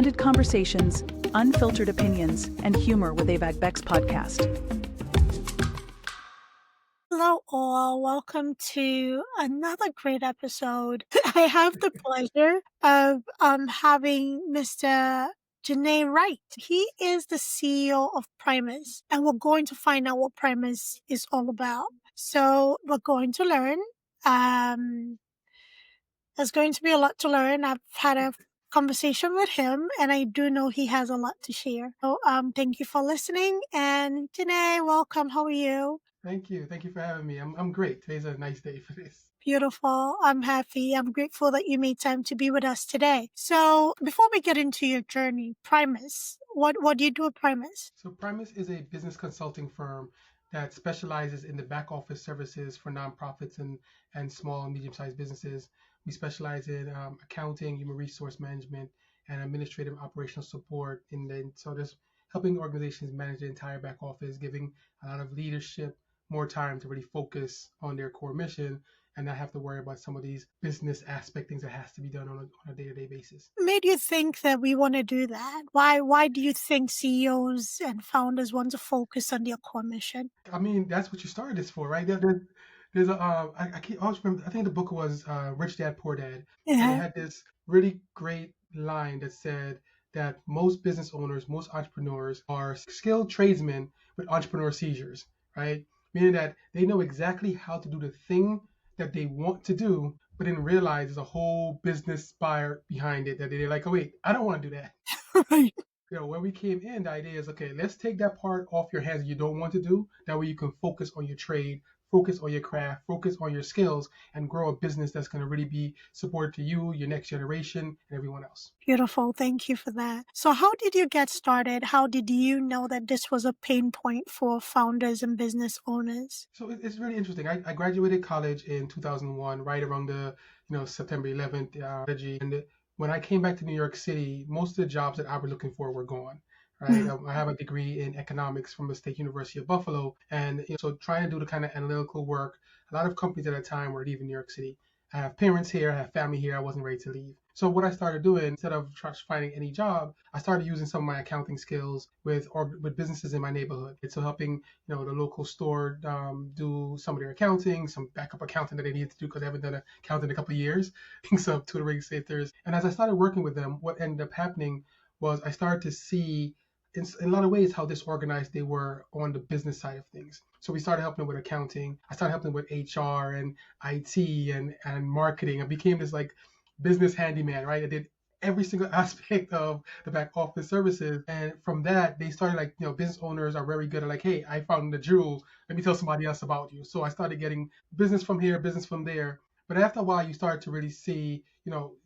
Candid conversations, unfiltered opinions, and humor with Avag Beck's podcast. Hello, all. Welcome to another great episode. I have the pleasure of having Mr. Janneh Wright. He is the CEO of Primus, and we're going to find out what Primus is all about. So we're going to learn. There's going to be a lot to learn. I've had a conversation with him, and I do know he has a lot to share. So thank you for listening. And Janneh, welcome. How are you? Thank you. Thank you for having me. I'm great. Today's a nice day for this. Beautiful. I'm happy. I'm grateful that you made time to be with us today. So before we get into your journey, Primus, what do you do at Primus? So Primus is a business consulting firm that specializes in the back office services for nonprofits and small and medium-sized businesses. We specialize in accounting, human resource management, and administrative operational support. So just helping organizations manage the entire back office, giving a lot of leadership more time to really focus on their core mission and not have to worry about some of these business aspect things that has to be done on a day-to-day basis. What made you think that we want to do that? Why do you think CEOs and founders want to focus on their core mission? I mean, that's what you started this for, right? There's a I always remember. I think the book was Rich Dad Poor Dad, and it had this really great line that said that most business owners, most entrepreneurs are skilled tradesmen with entrepreneur seizures, right? Meaning that they know exactly how to do the thing that they want to do, but then realize there's a whole business spire behind it that they're like, oh wait, I don't want to do that. Right. When we came in, the idea is, okay, let's take that part off your hands that you don't want to do. That way you can focus on your trade, focus on your craft, focus on your skills, and grow a business that's going to really be supported to you, your next generation, and everyone else. Beautiful. Thank you for that. So how did you get started? How did you know that this was a pain point for founders and business owners? So it's really interesting. I graduated college in 2001, right around the September 11th and when I came back to New York City, most of the jobs that I was looking for were gone. Right. I have a degree in economics from the State University of Buffalo. And so trying to do the kind of analytical work, a lot of companies at that time were leaving New York City. I have parents here, I have family here, I wasn't ready to leave. So what I started doing, instead of finding any job, I started using some of my accounting skills with businesses in my neighborhood. So helping the local store do some of their accounting, some backup accounting that they needed to do because I haven't done accounting in a couple of years, some tutoring centers. And as I started working with them, what ended up happening was I started to see in a lot of ways how disorganized they were on the business side of things. So we started helping them with accounting. I started helping them with HR and IT and marketing. I became this like business handyman, right? I did every single aspect of the back office services. And from that, they started business owners are very good at like, hey, I found the jewel. Let me tell somebody else about you. So I started getting business from here, business from there. But after a while, you start to really see,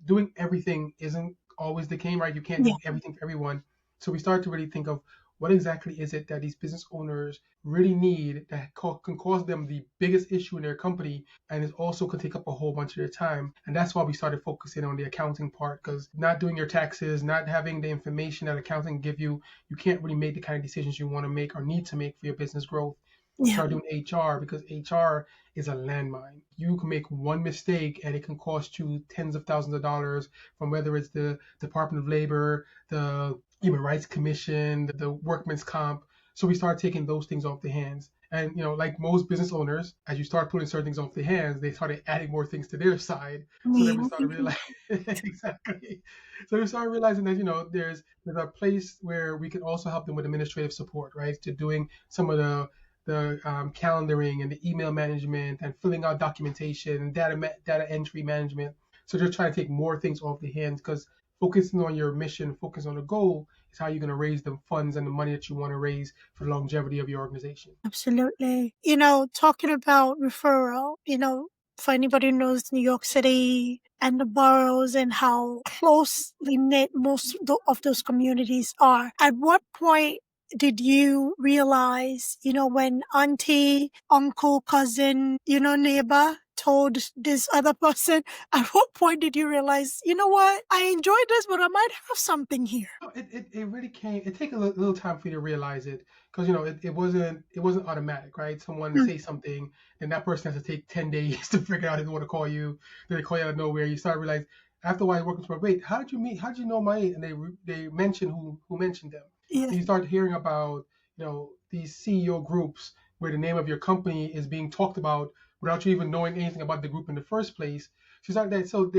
doing everything isn't always the game, right? You can't do everything for everyone. So we started to really think of what exactly is it that these business owners really need that can cause them the biggest issue in their company, and it also could take up a whole bunch of their time. And that's why we started focusing on the accounting part, because not doing your taxes, not having the information that accounting give you, you can't really make the kind of decisions you want to make or need to make for your business growth. Start doing HR because HR is a landmine. You can make one mistake and it can cost you tens of thousands of dollars, from whether it's the Department of Labor, the Human Rights Commission, the Workman's Comp. So we start taking those things off the hands. And, like most business owners, as you start putting certain things off the hands, they started adding more things to their side. So then we started realizing, exactly. So we started realizing that, there's a place where we can also help them with administrative support, right? To doing some of the calendaring and the email management and filling out documentation and data entry management. So just trying to take more things off the hands, because focusing on your mission, focusing on the goal is how you're going to raise the funds and the money that you want to raise for the longevity of your organization. Absolutely. Talking about referral, for anybody who knows New York City and the boroughs and how closely knit most of those communities are, at what point did you realize, when auntie, uncle, cousin, neighbor told this other person, at what point did you realize, what, I enjoy this, but I might have something here? It really came. It took a little time for you to realize it, because it wasn't automatic, right? Someone say something, and that person has to take 10 days to figure out if they want to call you. Then they call you out of nowhere. You start realizing After a while, working for, wait, how did you meet? How did you know my? And they mention who mentioned them. Yeah. And you start hearing about these CEO groups where the name of your company is being talked about without you even knowing anything about the group in the first place. So it's like that. So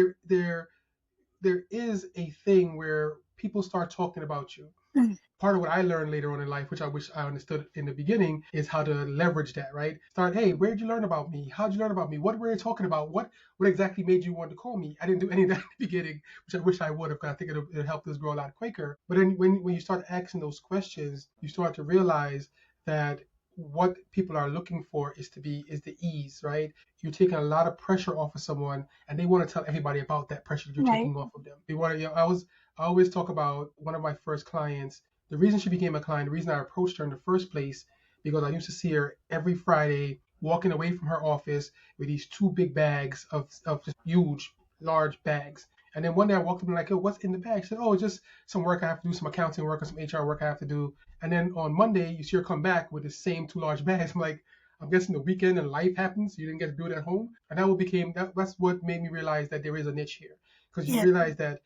there is a thing where people start talking about you. Mm. Part of what I learned later on in life, which I wish I understood in the beginning, is how to leverage that, right? Start, hey, where did you learn about me? How did you learn about me? What were you talking about? What exactly made you want to call me? I didn't do any of that in the beginning, which I wish I would have, because I think it'll help us grow a lot quicker. But then when you start asking those questions, you start to realize that what people are looking for is the ease, right? You're taking a lot of pressure off of someone, and they want to tell everybody about that pressure that you're Right. taking off of them. They want to, I always talk about one of my first clients. The reason she became a client, the reason I approached her in the first place, because I used to see her every Friday walking away from her office with these two big bags of just huge, large bags. And then one day I walked up and like, oh, what's in the bag? She said, oh, it's just some work I have to do, some accounting work or some HR work I have to do. And then on Monday, you see her come back with the same two large bags. I'm like, I'm guessing the weekend and life happens. So you didn't get to do it at home. And that's what made me realize that there is a niche here. Because you Yeah. realize that,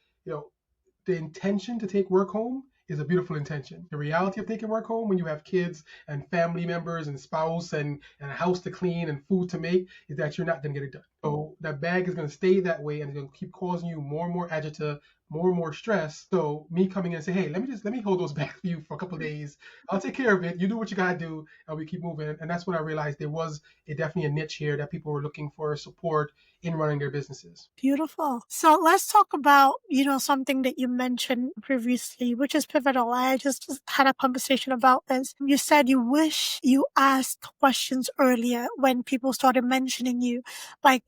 the intention to take work home is a beautiful intention. The reality of taking work home when you have kids and family members and spouse and a house to clean and food to make is that you're not going to get it done. So that bag is going to stay that way and it's going to keep causing you more and more agita, more and more stress. So me coming in and say, hey, let me hold those back for you for a couple of days. I'll take care of it. You do what you got to do and we keep moving. And that's when I realized there was definitely a niche here that people were looking for support in running their businesses. Beautiful. So let's talk about, something that you mentioned previously, which is pivotal. I just had a conversation about this. You said you wish you asked questions earlier when people started mentioning you. Like,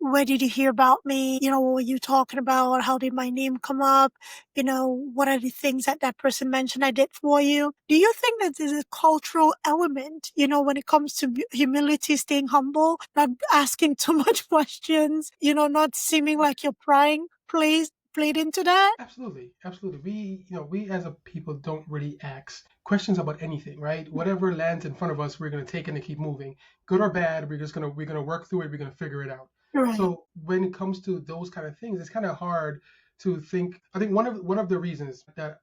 where did you hear about me? What were you talking about? How did my name come up? What are the things that person mentioned I did for you? Do you think that there's a cultural element, when it comes to humility, staying humble, not asking too much questions, not seeming like you're prying, played into that? Absolutely, absolutely. We as a people don't really ask questions about anything, right? Whatever lands in front of us, we're gonna take it and keep moving. Good or bad, we're gonna work through it. We're gonna figure it out. Right. So when it comes to those kind of things, it's kind of hard to think. I think one of the reasons that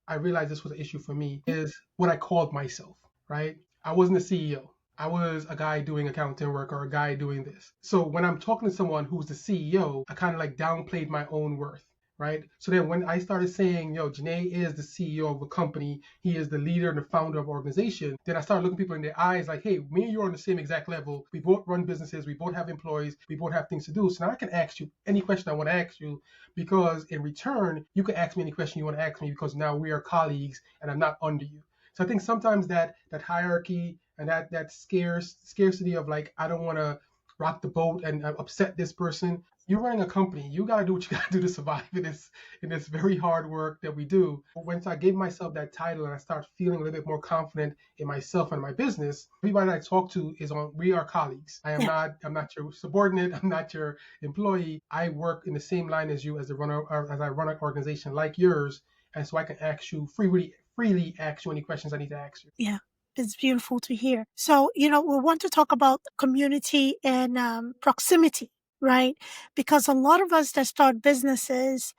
I realized this was an issue for me is what I called myself, right? I wasn't a CEO. I was a guy doing accounting work or a guy doing this. So when I'm talking to someone who's the CEO, I kind of like downplayed my own worth, right? So then when I started saying, Janneh is the CEO of a company, he is the leader and the founder of an organization, then I started looking people in their eyes like, hey, me and you are on the same exact level. We both run businesses, we both have employees, we both have things to do. So now I can ask you any question I want to ask you because in return, you can ask me any question you want to ask me because now we are colleagues and I'm not under you. So I think sometimes that hierarchy and that scarcity of like, I don't want to rock the boat and upset this person. You're running a company. You got to do what you got to do to survive in this very hard work that we do. But once I gave myself that title and I start feeling a little bit more confident in myself and my business, everybody I talk to we are colleagues. I'm not your subordinate. I'm not your employee. I work in the same line as you as I run an organization like yours. And so I can ask you freely ask you any questions I need to ask you. Yeah. It's beautiful to hear. So, we want to talk about community and proximity, right? Because a lot of us that start businesses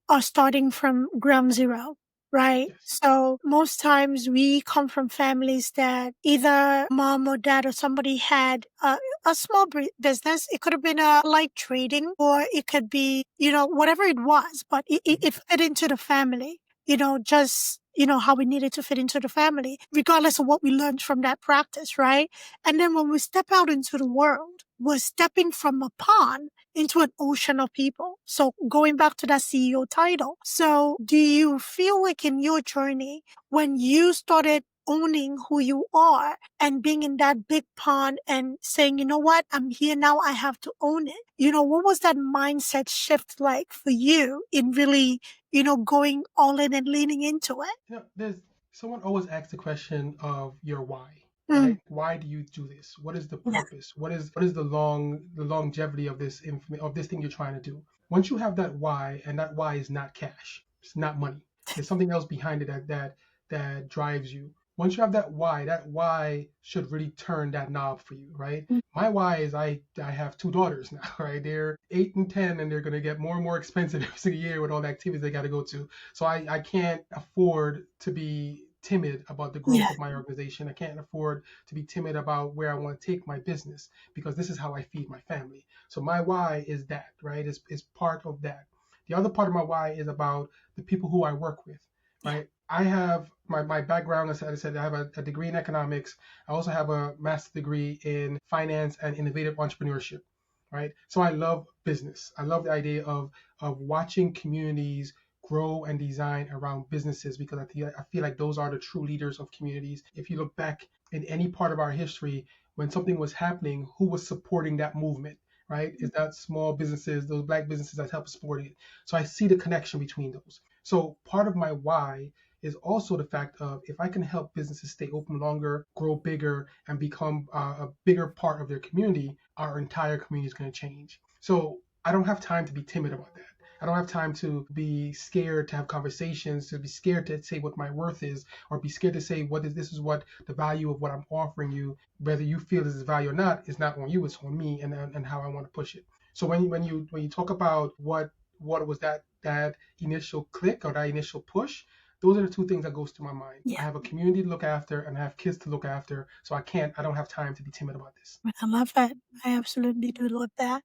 are starting from ground zero, right? Yes. So most times we come from families that either mom or dad or somebody had a small business. It could have been a light trading or it could be, whatever it was, but it fit into the family, just, how we needed to fit into the family, regardless of what we learned from that practice, right? And then when we step out into the world, we're stepping from a pond into an ocean of people. So going back to that CEO title. So do you feel like in your journey, when you started owning who you are and being in that big pond and saying, you know what, I'm here now, I have to own it. What was that mindset shift like for you in really, going all in and leaning into it? There's someone always asks the question of your why, Mm. right? Why do you do this? What is the Yeah. purpose? What is the longevity of this thing you're trying to do? Once you have that why, and that why is not cash, it's not money. There's something else behind it that drives you. Once you have that why should really turn that knob for you, right? My why is I have two daughters now, right? They're 8 and 10, and they're going to get more and more expensive every single year with all the activities they got to go to. So I can't afford to be timid about the growth Yeah. of my organization. I can't afford to be timid about where I want to take my business, because this is how I feed my family. So my why is that, right? Is part of that. The other part of my why is about the people who I work with, Yeah. right? I have my background, as I said, I have a degree in economics. I also have a master's degree in finance and innovative entrepreneurship, right? So I love business. I love the idea of watching communities grow and design around businesses, because I feel like those are the true leaders of communities. If you look back in any part of our history, when something was happening, who was supporting that movement, right? Is that small businesses, those black businesses that help support it. So I see the connection between those. So part of my why is also the fact of, if I can help businesses stay open longer, grow bigger, and become a bigger part of their community, our entire community is going to change. So I don't have time to be timid about that. I don't have time to be scared to have conversations, to be scared to say what my worth is, or be scared to say this is what the value of what I'm offering you. Whether you feel this is value or not is not on you, it's on me, and how I want to push it. So when you talk about what was that initial click or that initial push, those are the two things that goes through my mind. I Yeah. have a community to look after, and I have kids to look after, so I don't have time to be timid about this. I love that. I absolutely do love that.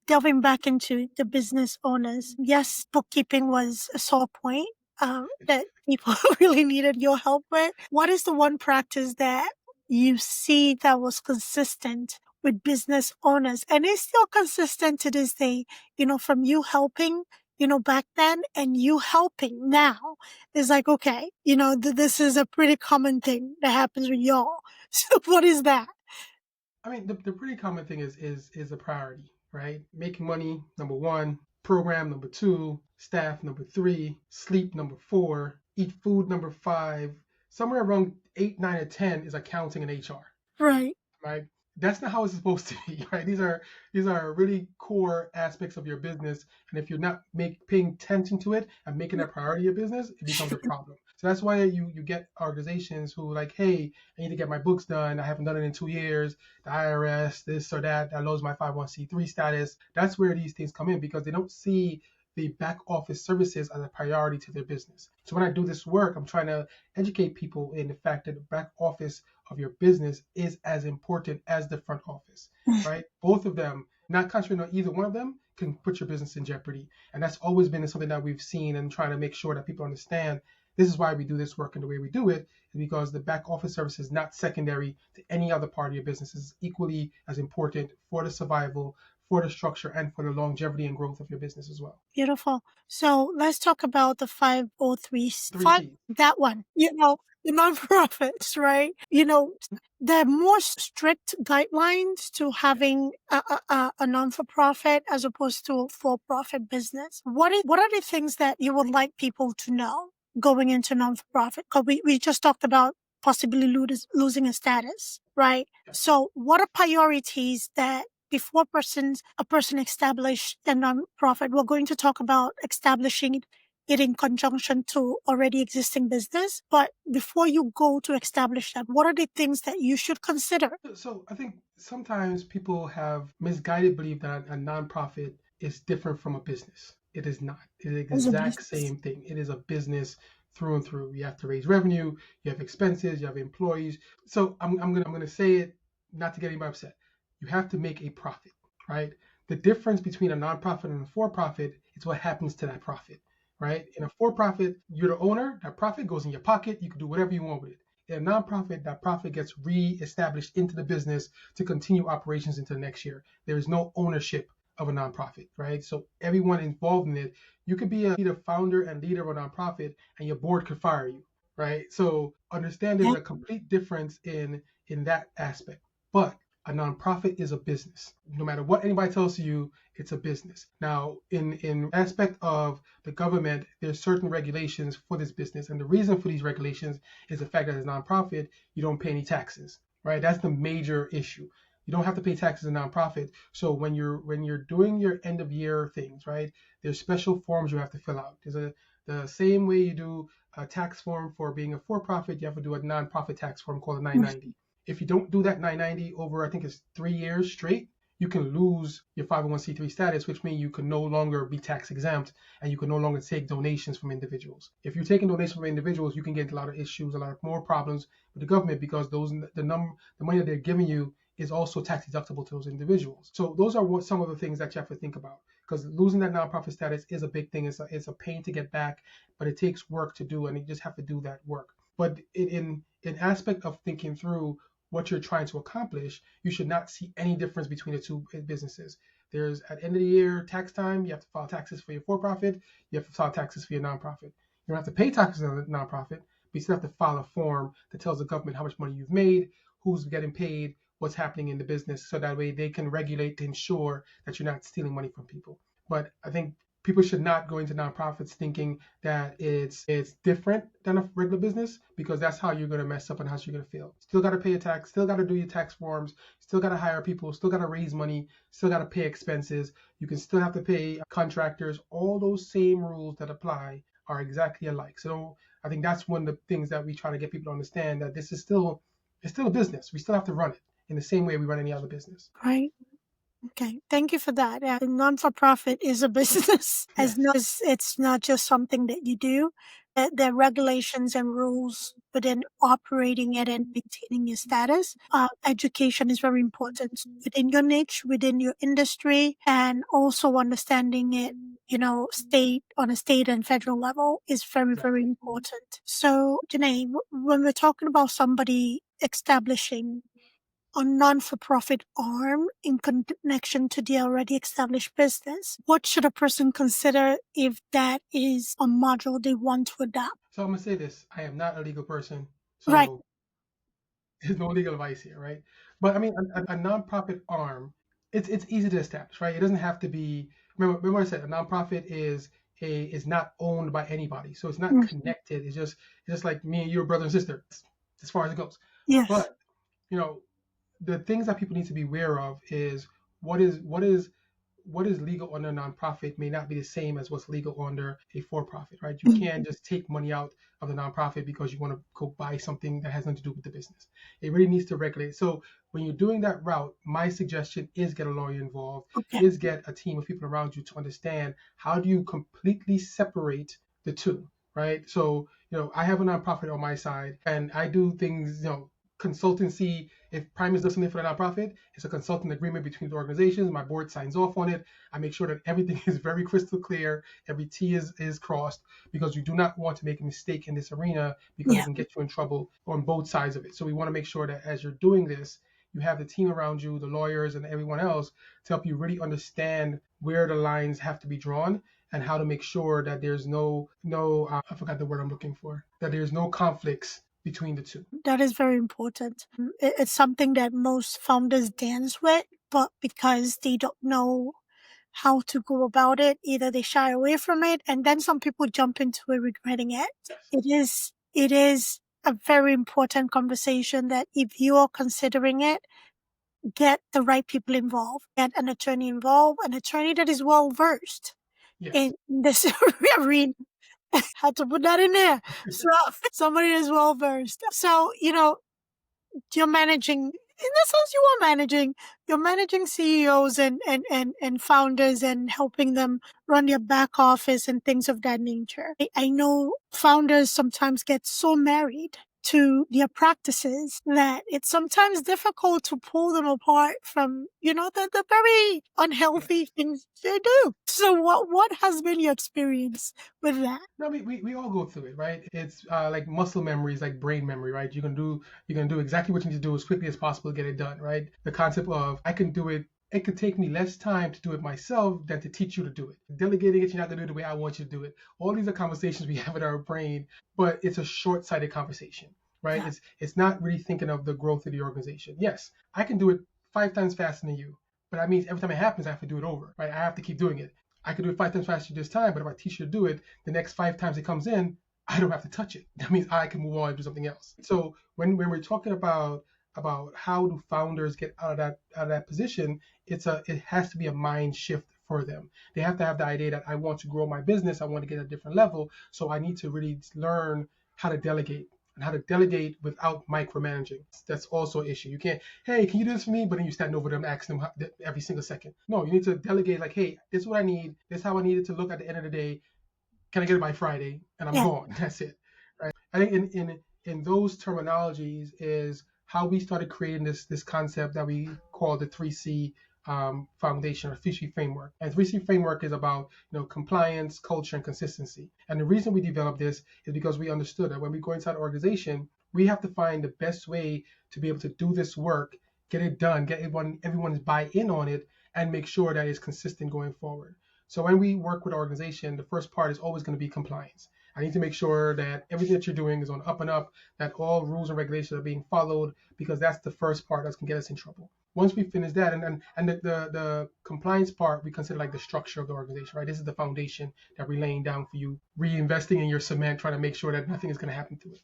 Delving back into the business owners, yes, bookkeeping was a sore point that people really needed your help with. What is the one practice that you see that was consistent with business owners and is still consistent to this day, from you helping, back then and you helping now? It's like, okay, this is a pretty common thing that happens with y'all. So what is that? I mean, the pretty common thing is a priority, right? Making money, number one; program, number two; staff, number three; sleep, number four; eat food, number five. Somewhere around 8, 9, or 10 is accounting and HR. Right. Right? That's not how it's supposed to be, right? These are really core aspects of your business, and if you're not paying attention to it and making that priority of business, it becomes a problem. So that's why you get organizations who like, hey, I need to get my books done. I haven't done it in 2 years. The IRS, this or that lowers my 501(c)(3) status. That's where these things come in, because they don't see the back office services as a priority to their business. So when I do this work, I'm trying to educate people in the fact that the back office of your business is as important as the front office, right? Both of them, not concentrating on either one of them, can put your business in jeopardy. And that's always been something that we've seen, and trying to make sure that people understand this is why we do this work and the way we do it, is because the back office service is not secondary to any other part of your business. It's equally as important for the survival, for the structure, and for the longevity and growth of your business as well. Beautiful. So let's talk about the 503. Three P's. That one, the nonprofits, right? There are more strict guidelines to having a non-for-profit as opposed to a for-profit business. What are the things that you would like people to know going into non-for-profit? Because we just talked about possibly losing a status, right? Yeah. So what are priorities that before a person establish a nonprofit, we're going to talk about establishing it in conjunction to already existing business. But before you go to establish that, what are the things that you should consider? So I think sometimes people have misguided belief that a nonprofit is different from a business. It is not. It is the As a exact business. same thing. It is a business through and through. You have to raise revenue, you have expenses, you have employees. So I'm gonna say it, not to get anybody upset. You have to make a profit, right? The difference between a nonprofit and a for-profit is what happens to that profit, right? In a for-profit, you're the owner. That profit goes in your pocket. You can do whatever you want with it. In a nonprofit, that profit gets re-established into the business to continue operations into the next year. There is no ownership of a nonprofit, right? So everyone involved in it, you could be the founder and leader of a nonprofit, and your board could fire you, right? So understand there's Yeah. a complete difference in that aspect. But a nonprofit is a business. No matter what anybody tells you, it's a business. Now, in aspect of the government, there's certain regulations for this business, and the reason for these regulations is the fact that as a nonprofit, you don't pay any taxes, right? That's the major issue. You don't have to pay taxes in a nonprofit. So when you're doing your end of year things, right? There's special forms you have to fill out. The same way you do a tax form for being a for-profit, you have to do a nonprofit tax form called a 990. If you don't do that 990 over, I think it's 3 years straight, you can lose your 501c3 status, which means you can no longer be tax exempt and you can no longer take donations from individuals. If you're taking donations from individuals, you can get a lot of issues, a lot of more problems with the government because the money that they're giving you is also tax deductible to those individuals. So those are some of the things that you have to think about, because losing that nonprofit status is a big thing. It's a pain to get back, but it takes work to do, and you just have to do that work. But in aspect of thinking through what you're trying to accomplish, you should not see any difference between the two businesses. There's, at the end of the year, tax time. You have to file taxes for your for-profit. You have to file taxes for your nonprofit. You don't have to pay taxes on the nonprofit, but you still have to file a form that tells the government how much money you've made, who's getting paid, what's happening in the business, so that way they can regulate to ensure that you're not stealing money from people. But I think people should not go into nonprofits thinking that it's different than a regular business, because that's how you're going to mess up and how you're going to fail. Still got to pay a tax, still got to do your tax forms, still got to hire people, still got to raise money, still got to pay expenses. You can still have to pay contractors. All those same rules that apply are exactly alike. So I think that's one of the things that we try to get people to understand, that this is still a business. We still have to run it in the same way we run any other business. Right. Okay, thank you for that. Non-for-profit is a business, as Yes. not as it's not just something that you do. There are regulations and rules within operating it and maintaining your status. Education is very important within your niche, within your industry, and also understanding it, on a state and federal level is very, very important. So, Janneh, when we're talking about somebody establishing a non-for-profit arm in connection to the already established business, what should a person consider if that is a module they want to adopt? So I'm going to say this. I am not a legal person, so Right. there's no legal advice here, right? But I mean, a nonprofit arm, it's easy to establish, right? It doesn't have to be. Remember what I said. A nonprofit is not owned by anybody, so it's not connected. It's just like me and your brother and sister, as far as it goes. Yes. But the things that people need to be aware of is what is legal under a nonprofit may not be the same as what's legal under a for-profit, right? You can't just take money out of the nonprofit because you want to go buy something that has nothing to do with the business. It really needs to regulate. So when you're doing that route, my suggestion is get a lawyer involved, is get a team of people around you to understand how do you completely separate the two, right? So, I have a nonprofit on my side and I do things, consultancy. If Primus does something for the nonprofit, it's a consulting agreement between the organizations. My board signs off on it. I make sure that everything is very crystal clear. Every T is crossed, because you do not want to make a mistake in this arena, because it can get you in trouble on both sides of it. So we want to make sure that as you're doing this, you have the team around you, the lawyers and everyone else, to help you really understand where the lines have to be drawn and how to make sure that there's no I forgot the word I'm looking for, that there's no conflicts between the two. That is very important. It's something that most founders dance with, but because they don't know how to go about it, either they shy away from it, and then some people jump into it regretting it. Yes. It is a very important conversation that if you are considering it, get the right people involved, get an attorney involved, an attorney that is well versed in this arena. Had to put that in there. So somebody is well versed. So, you're managing, in the sense you're managing CEOs and founders and helping them run their back office and things of that nature. I know founders sometimes get so married to their practices that it's sometimes difficult to pull them apart from, the very unhealthy things they do. So what has been your experience with that? No, we all go through it, right? It's like muscle memory is like brain memory, right? You're gonna do exactly what you need to do as quickly as possible to get it done, right? The concept of I can do it. It could take me less time to do it myself than to teach you to do it. Delegating it, you're not gonna do it the way I want you to do it. All these are conversations we have in our brain, but it's a short-sighted conversation, right? Yeah. It's not really thinking of the growth of the organization. Yes, I can do it 5 times faster than you, but that means every time it happens, I have to do it over, right? I have to keep doing it. I could do it 5 times faster this time, but if I teach you to do it, the next 5 times it comes in, I don't have to touch it. That means I can move on and do something else. So when we're talking about how do founders get out of that position, it has to be a mind shift for them. They have to have the idea that I want to grow my business, I want to get a different level, so I need to really learn how to delegate. and how to delegate without micromanaging. That's also an issue. You can't, hey, can you do this for me? But then you stand over them asking them every single second. No, you need to delegate like, hey, this is what I need. This is how I need it to look at the end of the day. Can I get it by Friday? And I'm Yeah. gone. That's it. Right. I think in those terminologies is how we started creating this concept that we call the 3C foundation or 3C framework. And 3C framework is about compliance, culture, and consistency. And the reason we developed this is because we understood that when we go inside an organization, we have to find the best way to be able to do this work, get it done, get everyone's buy-in on it, and make sure that it's consistent going forward. So when we work with an organization, the first part is always going to be compliance. I need to make sure that everything that you're doing is on up and up, that all rules and regulations are being followed, because that's the first part that's going to get us in trouble. Once we finish that, and the compliance part, we consider like the structure of the organization, right? This is the foundation that we're laying down for you, reinvesting in your cement, trying to make sure that nothing is going to happen to it.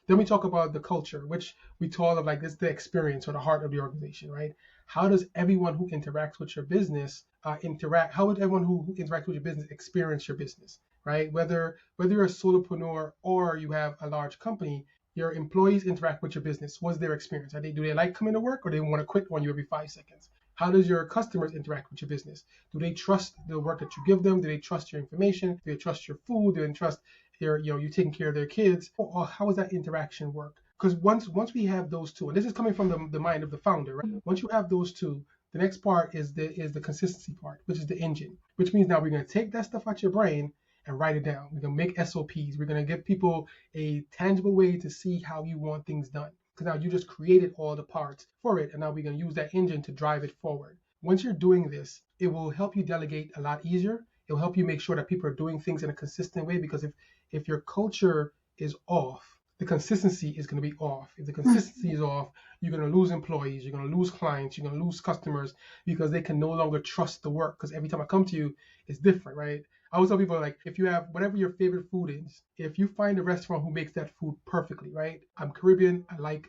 Then we talk about the culture, which we call of like this the experience or the heart of the organization, right? How does everyone who interacts with your business interact? How would everyone who interacts with your business experience your business, right? Whether you're a solopreneur or you have a large company, your employees interact with your business. What's their experience? Do they like coming to work, or do they want to quit on you every 5 seconds? How does your customers interact with your business? Do they trust the work that you give them? Do they trust your information? Do they trust your food? Do they trust you taking care of their kids? Or how does that interaction work? Because once we have those two, and this is coming from the mind of the founder, right? Once you have those two, the next part is the consistency part, which is the engine, which means now we're going to take that stuff out your brain and write it down. We're going to make SOPs. We're going to give people a tangible way to see how you want things done. Because now you just created all the parts for it, and now we're going to use that engine to drive it forward. Once you're doing this, it will help you delegate a lot easier. It will help you make sure that people are doing things in a consistent way, because if your culture is off, the consistency is going to be off. If the consistency is off, you're going to lose employees, you're going to lose clients, you're going to lose customers, because they can no longer trust the work. Because every time I come to you, it's different, right? I always tell people, like, if you have whatever your favorite food is, if you find a restaurant who makes that food perfectly, right? I'm Caribbean. I like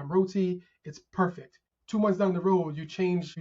roti. It's perfect. 2 months down the road, you change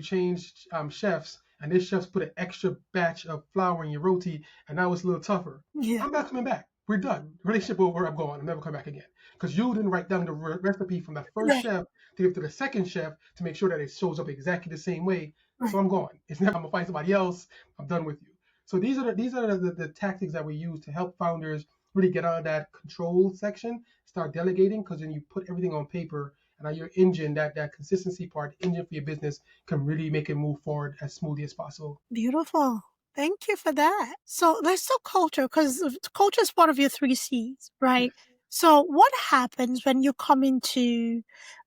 chefs, and this chef's put an extra batch of flour in your roti, and now it's a little tougher. Yeah. I'm not coming back. We're done. Relationship over. I'm gone. I'm never coming back again. Because you didn't write down the recipe from that first Right. chef to give to the second chef to make sure that it shows up exactly the same way. So I'm gone. It's never. I'm gonna find somebody else. I'm done with you. So these are the tactics that we use to help founders really get out of that control section, start delegating, because then you put everything on paper, and now your engine, that consistency part, engine for your business, can really make it move forward as smoothly as possible. Beautiful. Thank you for that. So let's talk culture, because culture is part of your 3Cs, right? Yes. So what happens when you come into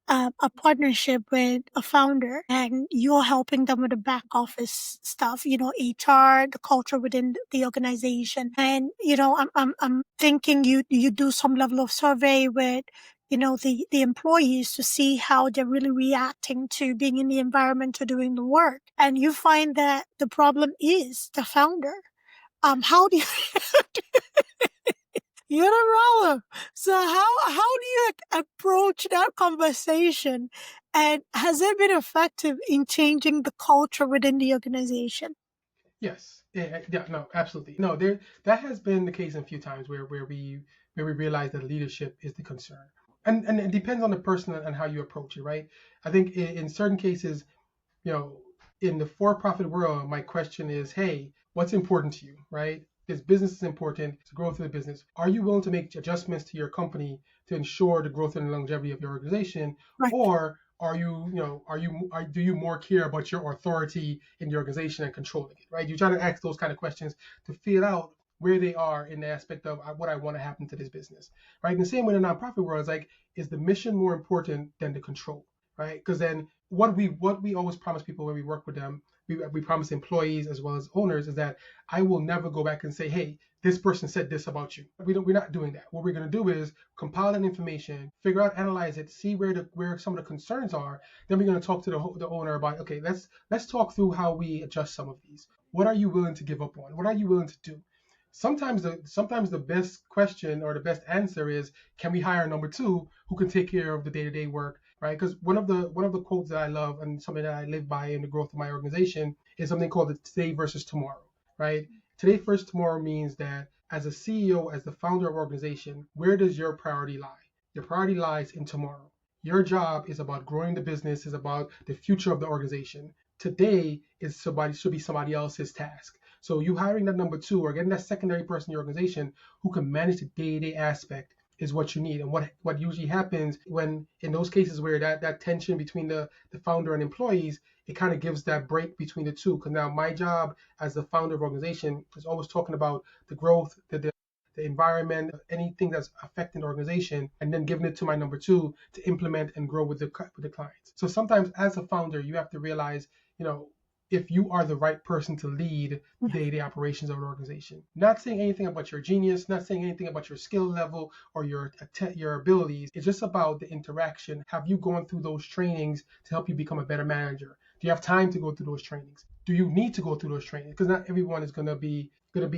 a partnership with a founder and you're helping them with the back office stuff, HR, the culture within the organization, and I'm thinking you do some level of survey with the employees to see how they're really reacting to being in the environment, to doing the work, and you find that the problem is the founder. How do you you're the problem. So how do you approach that conversation, and has it been effective in changing the culture within the organization? Yes. Yeah. No. Absolutely. No. That has been the case a few times where we realize that leadership is the concern, and it depends on the person and how you approach it, right? I think in certain cases, you know, in the for-profit world, my question is, hey, what's important to you, right? This business is important, it's the growth of the business. Are you willing to make adjustments to your company to ensure the growth and longevity of your organization? Right. Or do you more care about your authority in the organization and controlling it, right? You try to ask those kind of questions to feel out where they are in the aspect of what I want to happen to this business, right? In the same way in the nonprofit world, it's like, is the mission more important than the control, right? Because then what we always promise people when we work with them, we promise employees as well as owners, is that I will never go back and say, hey, this person said this about you. We're not doing that. What we're going to do is compile that information, figure out, analyze it, see where some of the concerns are. Then we're going to talk to the owner about, okay, let's talk through how we adjust some of these. What are you willing to give up on? What are you willing to do? Sometimes the best question or the best answer is, can we hire number two who can take care of the day-to-day work, right? Because one of the quotes that I love and something that I live by in the growth of my organization is something called the today versus tomorrow, right? Today versus tomorrow means that as a CEO, as the founder of an organization, where does your priority lie? Your priority lies in tomorrow. Your job is about growing the business, is about the future of the organization. Today is somebody should be somebody else's task. So you hiring that number two or getting that secondary person in your organization who can manage the day-to-day aspect is what you need. And what usually happens when in those cases where that tension between the founder and employees, it kind of gives that break between the two. Because now my job as the founder of organization is always talking about the growth, the environment, anything that's affecting the organization, and then giving it to my number two to implement and grow with the clients. So sometimes as a founder, you have to realize, if you are the right person to lead the day-to-day operations of an organization. Not saying anything about your genius, not saying anything about your skill level or your abilities. It's just about the interaction. Have you gone through those trainings to help you become a better manager? Do you have time to go through those trainings? Do you need to go through those trainings? Because not everyone is going to be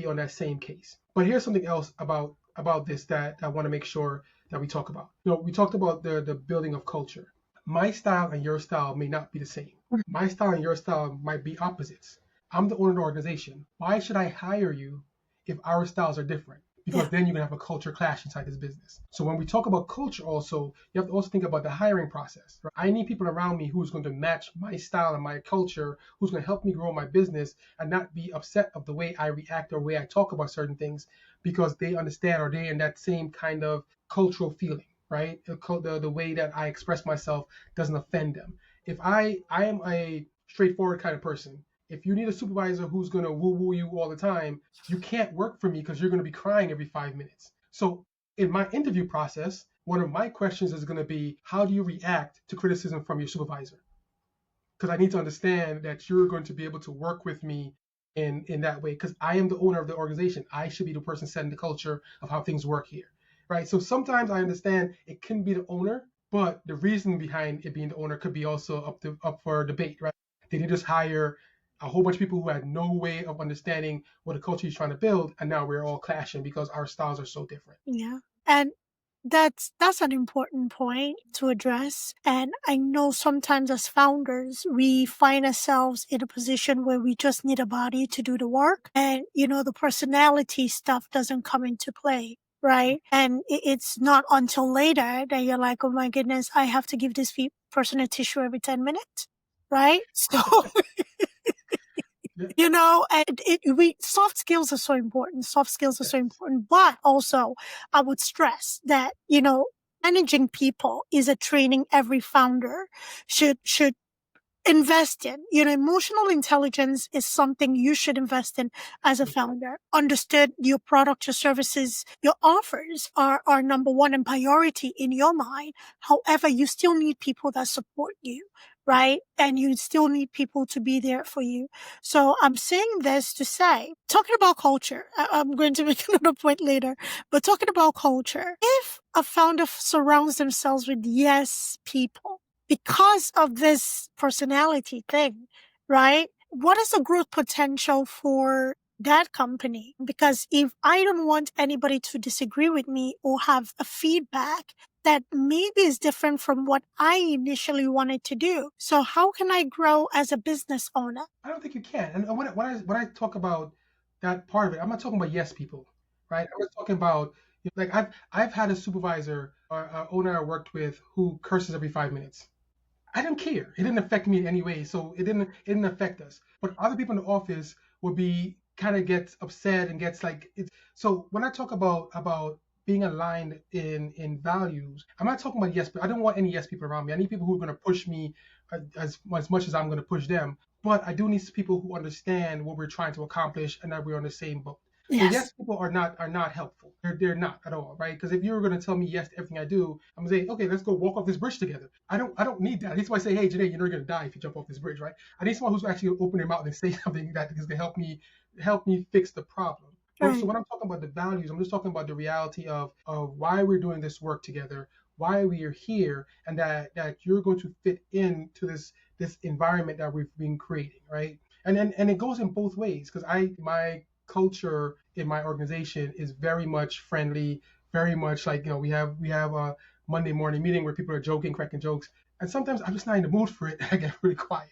on that same case. But here's something else about this that I want to make sure that we talk about. We talked about the building of culture. My style and your style may not be the same. My style and your style might be opposites. I'm the owner of the organization. Why should I hire you if our styles are different? Because then you're going to have a culture clash inside this business. So when we talk about culture also, you have to also think about the hiring process. Right? I need people around me who's going to match my style and my culture, who's going to help me grow my business and not be upset of the way I react or the way I talk about certain things because they understand or they're in that same kind of cultural feeling, right? The way that I express myself doesn't offend them. If I am a straightforward kind of person, if you need a supervisor who's going to woo-woo you all the time, you can't work for me because you're going to be crying every 5 minutes. So in my interview process, one of my questions is going to be, how do you react to criticism from your supervisor? Because I need to understand that you're going to be able to work with me in that way because I am the owner of the organization. I should be the person setting the culture of how things work here, right? So sometimes I understand it can be the owner, but the reason behind it being the owner could be also up for debate, right? Did he just hire a whole bunch of people who had no way of understanding what a culture he's trying to build, and now we're all clashing because our styles are so different? Yeah. And that's an important point to address. And I know sometimes as founders, we find ourselves in a position where we just need a body to do the work. And, the personality stuff doesn't come into play. Right. And it's not until later that you're like, oh my goodness, I have to give this person a tissue every 10 minutes. Right. So, and soft skills are so important. Soft skills are so important. But also, I would stress that, managing people is a training every founder should invest in. Emotional intelligence is something you should invest in as a founder. Understood your product, your services, your offers are number one and priority in your mind. However, you still need people that support you, right? And you still need people to be there for you. So I'm saying this to say, talking about culture, I'm going to make another point later, but talking about culture, if a founder surrounds themselves with yes people, because of this personality thing, right? What is the growth potential for that company? Because if I don't want anybody to disagree with me or have a feedback that maybe is different from what I initially wanted to do, so how can I grow as a business owner? I don't think you can. And when I talk about that part of it, I'm not talking about yes people, right? I'm just talking about like I've had a supervisor or owner I worked with who curses every 5 minutes. I didn't care. It didn't affect me in any way, so it didn't affect us. But other people in the office would be kind of gets upset and gets like it's. So when I talk about being aligned in values, I'm not talking about yes, but I don't want any yes people around me. I need people who are going to push me as much as I'm going to push them. But I do need people who understand what we're trying to accomplish and that we're on the same boat. So yes, people are not helpful. They're not at all, right? Because if you're going to tell me yes to everything I do, I'm gonna say, okay, let's go walk off this bridge together. I don't need that. I need somebody to say, hey, Janneh, you're not going to die if you jump off this bridge, right? I need someone who's actually going to open their mouth and say something that is going to help me fix the problem. Right. So when I'm talking about the values, I'm just talking about the reality of why we're doing this work together, why we are here, and that you're going to fit into this environment that we've been creating, right? And it goes in both ways because my culture in my organization is very much friendly, very much like we have a Monday morning meeting where people are joking, cracking jokes, and sometimes I'm just not in the mood for it. I get really quiet.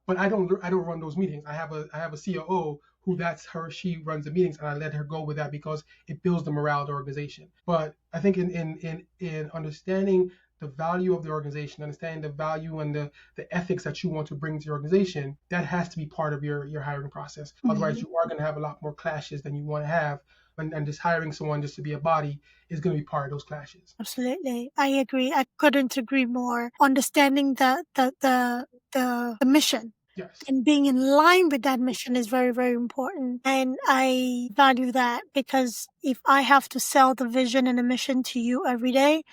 But I don't run those meetings. I have a COO who that's her, she runs the meetings, and I let her go with that because it builds the morale of the organization. But I think in understanding the value of the organization, understanding the value and the ethics that you want to bring to your organization, that has to be part of your hiring process. Otherwise, Mhm. you are going to have a lot more clashes than you want to have. And just hiring someone just to be a body is going to be part of those clashes. Absolutely. I agree. I couldn't agree more. Understanding the mission Yes. and being in line with that mission is very, very important. And I value that because if I have to sell the vision and the mission to you every day,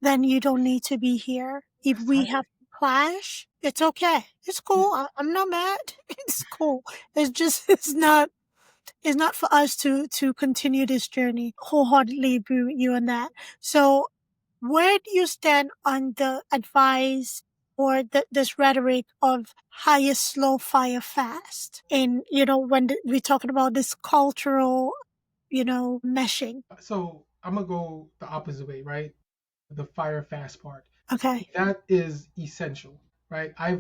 then you don't need to be here. If That's we tiring. have to clash, it's okay. It's cool. I'm not mad. It's cool. It's just, it's not for us to continue this journey. Wholeheartedly agree with you on that. So where do you stand on the advice or this rhetoric of hire slow, fire fast? And, when we're talking about this cultural, meshing. So I'm gonna go the opposite way, right? The fire fast part. Okay. That is essential, right? I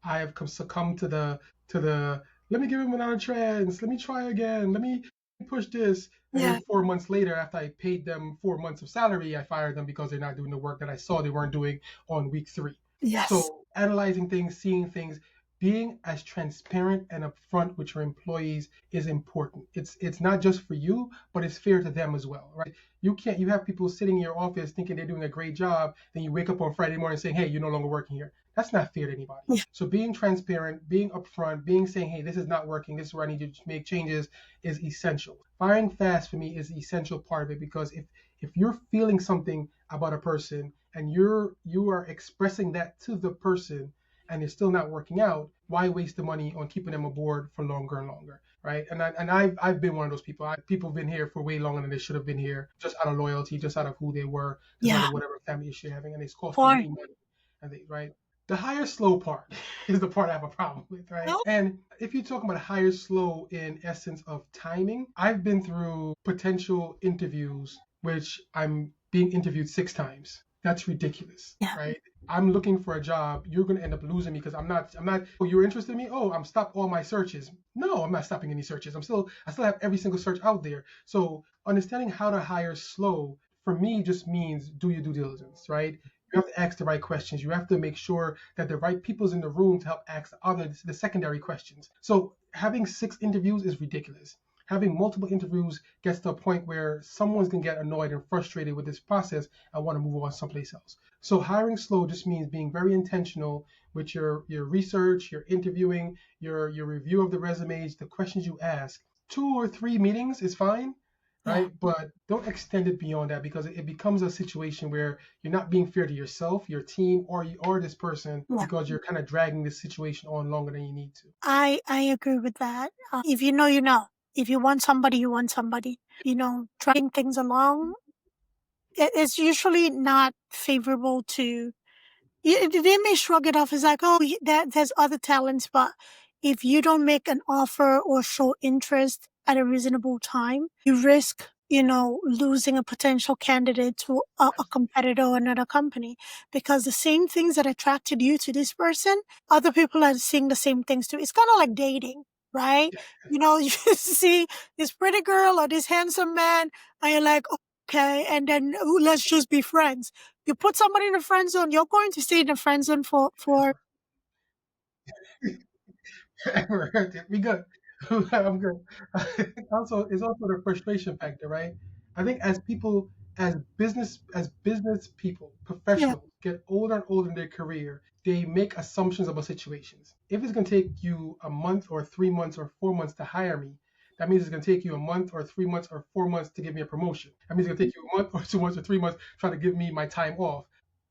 have succumbed to the let me give him another chance, let me try again, let me push this, and then Yeah. 4 months later, after I paid them 4 months of salary, I fired them because they're not doing the work that I saw they weren't doing on week three. Yes. So analyzing things, seeing things, being as transparent and upfront with your employees is important. It's not just for you, but it's fair to them as well, right? You have people sitting in your office thinking they're doing a great job, then you wake up on Friday morning saying, hey, you're no longer working here. That's not fair to anybody. Yeah. So being transparent, being upfront, being saying, hey, this is not working, this is where I need you to make changes is essential. Firing fast for me is the essential part of it because if you're feeling something about a person and you are expressing that to the person and it's still not working out, why waste the money on keeping them aboard for longer and longer, right? And I've been one of those people. People have been here for way longer than they should have been here, just out of loyalty, just out of who they were, just out Yeah. of whatever family issue you're having, and it's costing Point. me money. And they, right? The hire slow part is the part I have a problem with, right? No. And if you're talking about hire slow in essence of timing, I've been through potential interviews which I'm being interviewed 6 times. That's ridiculous, Yeah. right? I'm looking for a job. You're going to end up losing me because I'm not. Oh, you're interested in me? Oh, I'm stopped all my searches. No, I'm not stopping any searches. I still have every single search out there. So understanding how to hire slow for me just means do your due diligence, right? You have to ask the right questions. You have to make sure that the right people's in the room to help ask the secondary questions. So having 6 interviews is ridiculous. Having multiple interviews gets to a point where someone's gonna get annoyed and frustrated with this process and want to move on someplace else. So hiring slow just means being very intentional with your research, your interviewing, your review of the resumes, the questions you ask. 2 or 3 meetings is fine, Yeah. right? But don't extend it beyond that because it becomes a situation where you're not being fair to yourself, your team, or this person Yeah. because you're kind of dragging this situation on longer than you need to. I agree with that. If you know, you know. If you want somebody, you want somebody. Dragging things along, it's usually not favorable to. They may shrug it off as like, oh, there's other talents, but if you don't make an offer or show interest at a reasonable time, you risk, losing a potential candidate to a competitor or another company because the same things that attracted you to this person, other people are seeing the same things too. It's kind of like dating, right? Yeah. You see this pretty girl or this handsome man, and you're like, okay, and then ooh, let's just be friends. You put somebody in the friend zone, you're going to stay in the friend zone for Be good. I'm good. Also, it's also the frustration factor, right? I think as people, as business people, yeah, professionals get older and older in their career, they make assumptions about situations. If it's going to take you a month or 3 months or 4 months to hire me, that means it's going to take you a month or 3 months or 4 months to give me a promotion. That means it's going to take you a month or 2 months or 3 months trying to give me my time off.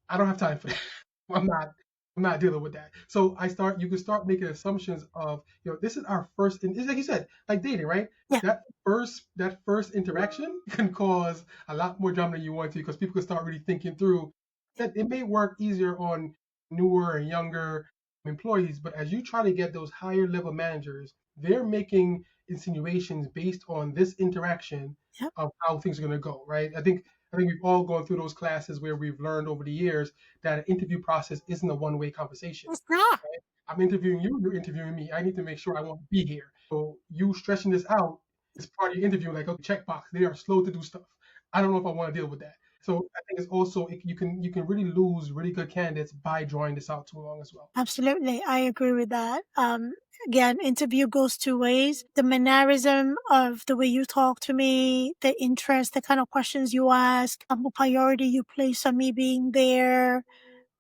I don't have time for that. I'm not I'm not dealing with that. So you can start making assumptions of, this is our first, and it's like you said, like dating, right? yeah, That first interaction can cause a lot more drama than you want to because people can start really thinking through that it may work easier on newer and younger employees, but as you try to get those higher level managers, they're making insinuations based on this interaction yeah. of how things are going to go, right? I think we've all gone through those classes where we've learned over the years that an interview process isn't a one-way conversation. It's not. Right? I'm interviewing you, you're interviewing me. I need to make sure I want to be here. So you stretching this out is part of your interview, like, okay, checkbox. They are slow to do stuff. I don't know if I want to deal with that. So I think it's also you can really lose really good candidates by drawing this out too long as well. Absolutely. I agree with that. Again, interview goes two ways. The mannerism of the way you talk to me, the interest, the kind of questions you ask, the priority you place on me being there,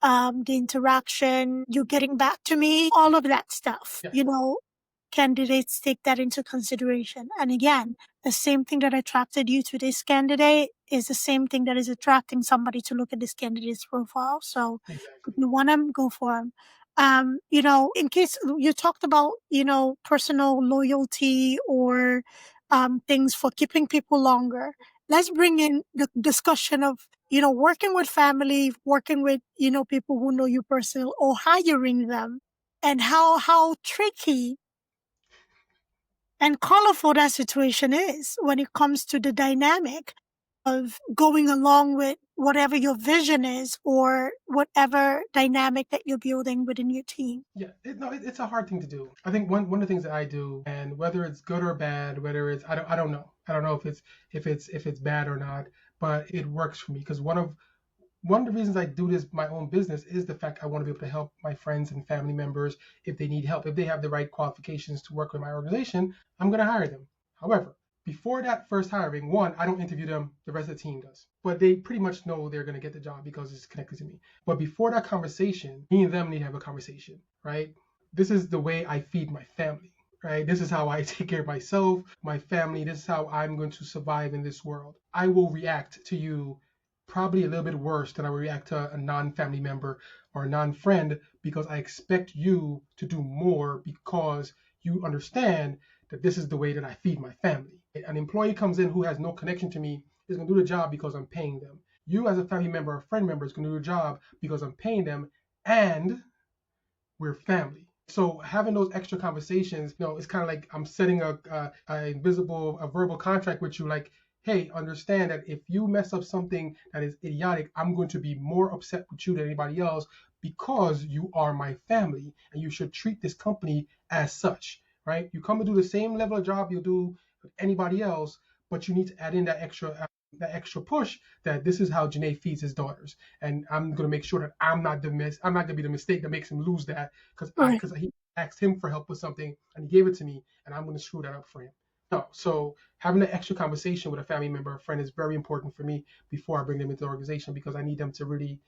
the interaction, you getting back to me, all of that stuff. Yes. You know, candidates take that into consideration. And again, the same thing that attracted you to this candidate is the same thing that is attracting somebody to look at this candidate's profile. So if Exactly. you want them, go for them. In case you talked about, personal loyalty or things for keeping people longer, let's bring in the discussion of, working with family, working with, people who know you personally or hiring them and how tricky and colorful that situation is when it comes to the dynamic of going along with whatever your vision is or whatever dynamic that you're building within your team. Yeah, it's a hard thing to do. I think one of the things that I do, and whether it's good or bad, whether it's I don't know. I don't know if it's bad or not, but it works for me because one of the reasons I do this my own business is the fact I want to be able to help my friends and family members if they need help. If they have the right qualifications to work with my organization, I'm going to hire them. However, before that first hiring, one, I don't interview them, the rest of the team does. But they pretty much know they're going to get the job because it's connected to me. But before that conversation, me and them need to have a conversation, right? This is the way I feed my family. Right? This is how I take care of myself, my family. This is how I'm going to survive in this world. I will react to you probably a little bit worse than I would react to a non-family member or a non-friend because I expect you to do more because you understand that this is the way that I feed my family. An employee comes in who has no connection to me is going to do the job because I'm paying them. You as a family member or friend member is going to do the job because I'm paying them and we're family. So having those extra conversations, it's kind of like I'm setting a verbal contract with you, like, hey, understand that if you mess up something that is idiotic, I'm going to be more upset with you than anybody else because you are my family and you should treat this company as such, right? You come to do the same level of job you'll do with anybody else, but you need to add in that extra push that this is how Janneh feeds his daughters, and I'm going to make sure that I'm not going to be the mistake that makes him lose that Right. because he asked him for help with something and he gave it to me, and I'm going to screw that up for him. No, so having an extra conversation with a family member or friend is very important for me before I bring them into the organization because I need them to really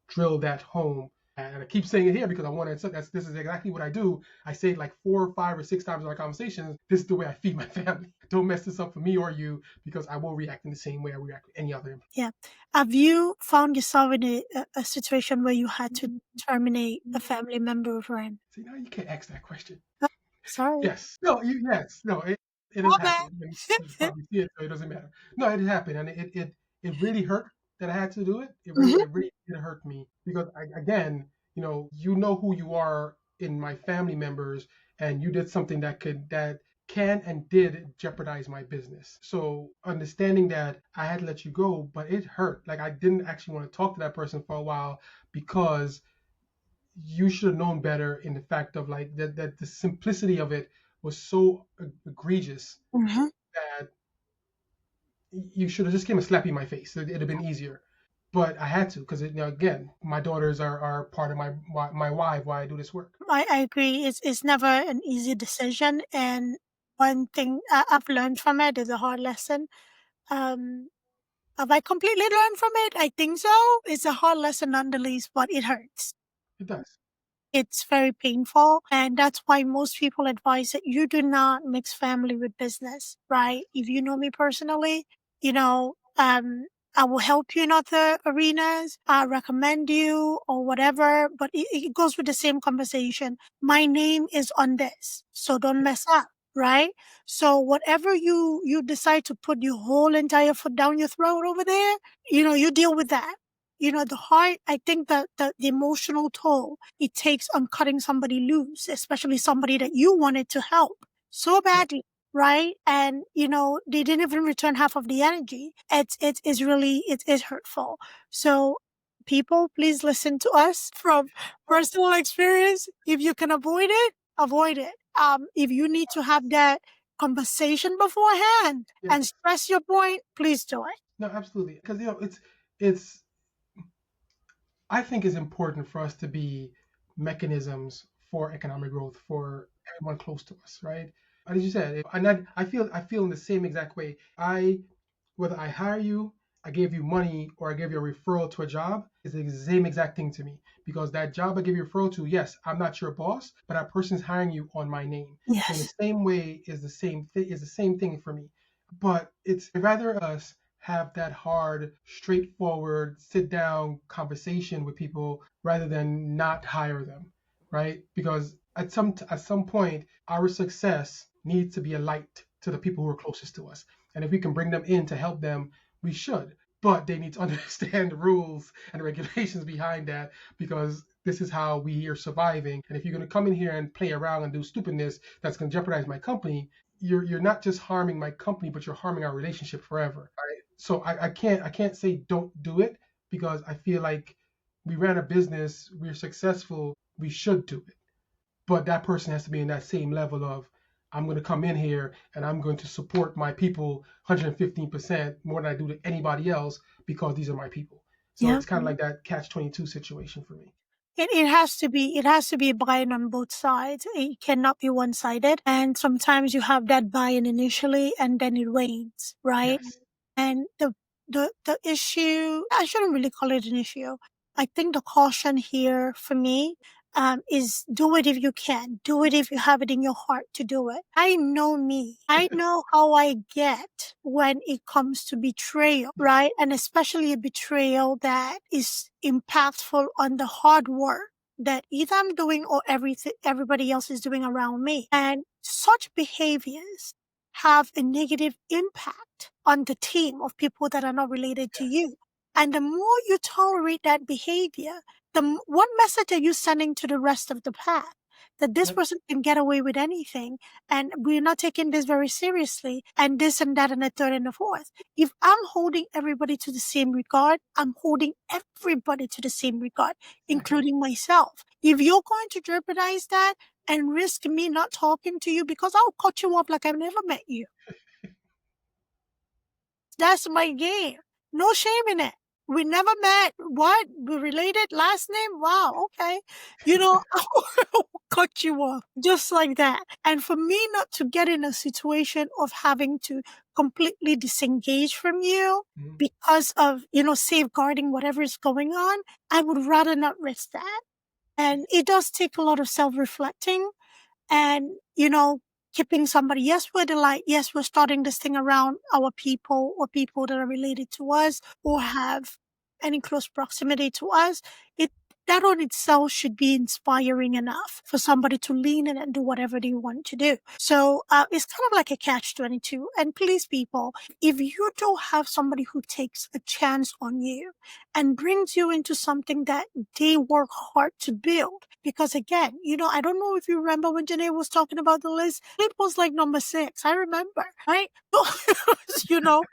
drill that home. And I keep saying it here because I want to. This is exactly what I do. I say it like 4 or 5 or 6 times in our conversations. This is the way I feed my family. Don't mess this up for me or you because I will react in the same way I react with any other employee. Yeah. Have you found yourself in a situation where you had to terminate a family member or friend? See, now you can't ask that question. Sorry. Yes. No, yes. No, it has My bad. happened. And you probably see it, so it doesn't matter. No, it happened. And it really hurt that I had to do it. It really did hurt me because again, you know who you are in my family members and you did something that can and did jeopardize my business. So understanding that I had to let you go, but it hurt. Like I didn't actually want to talk to that person for a while because you should have known better in the fact of like that the simplicity of it was so egregious Mhm. that you should have just given a slap in my face. It'd have been easier. But I had to because again, my daughters are part of my why I do this work. I agree. It's never an easy decision, and one thing I've learned from it is a hard lesson. Um, have I completely learned from it? I think so. It's a hard lesson nonetheless, but it hurts. It does. It's very painful, and that's why most people advise that you do not mix family with business, right? If you know me personally, I will help you in other arenas, I recommend you or whatever, but it goes with the same conversation. My name is on this, so don't mess up, right? So whatever you decide to put your whole entire foot down your throat over there, you deal with that. The heart, I think that the emotional toll it takes on cutting somebody loose, especially somebody that you wanted to help so Yeah. badly, right? And, they didn't even return half of the energy. It's really, it is hurtful. So people, please listen to us from personal experience. If you can avoid it, avoid it. If you need to have that conversation beforehand and Yes. stress your point, please do it. No, absolutely. Because it's I think it's important for us to be mechanisms for economic growth for everyone close to us, right? As you said, I feel in the same exact way. Whether I hire you, I gave you money, or I gave you a referral to a job, is the same exact thing to me. Because that job I gave you a referral to, yes, I'm not your boss, but that person's hiring you on my name. So in the Yes. same way is the same thing for me. But it's rather us have that hard, straightforward, sit down conversation with people rather than not hire them, right? Because at some point, our success needs to be a light to the people who are closest to us. And if we can bring them in to help them, we should. But they need to understand the rules and regulations behind that, because this is how we are surviving. And if you're going to come in here and play around and do stupidness that's going to jeopardize my company, you're not just harming my company, but you're harming our relationship forever. Right? So I can't say don't do it, because I feel like we ran a business, we're successful, we should do it. But that person has to be in that same level of, I'm going to come in here and I'm going to support my people 115% more than I do to anybody else, because these are my people. So Yeah. it's kind of like that catch-22 situation for me. It has to be buy-in on both sides. It cannot be one-sided. And sometimes you have that buy-in initially and then it wanes, right? Yes. And the issue, I shouldn't really call it an issue. I think the caution here for me is do it if you can. Do it if you have it in your heart to do it. I know me. I know how I get when it comes to betrayal, right? And especially a betrayal that is impactful on the hard work that either I'm doing or everybody else is doing around me. And such behaviors have a negative impact on the team of people that are not related to Yes. you. And the more you tolerate that behavior, what message are you sending to the rest of the pack? That this Yep. person can get away with anything, and we're not taking this very seriously, and this and that and the third and the fourth. If I'm holding everybody to the same regard, I'm holding everybody to the same regard, Exactly. including myself. If you're going to jeopardize that and risk me not talking to you because I'll cut you off like I've never met you. That's my game. No shame in it. We never met. What? We related last name? Wow. Okay. I'll cut you off just like that. And for me not to get in a situation of having to completely disengage from you Mhm. because of, safeguarding whatever is going on, I would rather not risk that. And it does take a lot of self-reflecting and, keeping somebody. Yes, we're the light. Yes, we're starting this thing around our people or people that are related to us or have any close proximity to us. It That on itself should be inspiring enough for somebody to lean in and do whatever they want to do. So it's kind of like a catch-22. And please, people, if you don't have somebody who takes a chance on you and brings you into something that they work hard to build. Because again, I don't know if you remember when Janneh was talking about the list, it was like number 6. I remember, right? you know,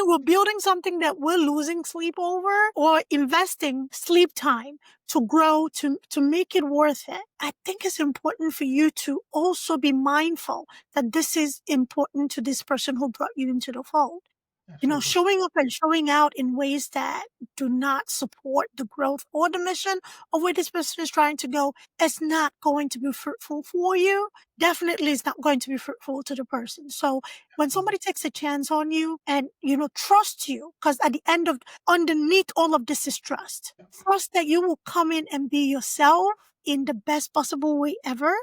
we're building something that we're losing sleep over or investing sleep time to grow, to make it worth it. I think it's important for you to also be mindful that this is important to this person who brought you into the fold. Absolutely. Showing up and showing out in ways that do not support the growth or the mission of where this person is trying to go is not going to be fruitful for you. Definitely is not going to be fruitful to the person. So when Absolutely. somebody takes a chance on you and, trust you, because at the end of, underneath all of this is trust. Yep. Trust that you will come in and be yourself in the best possible way ever.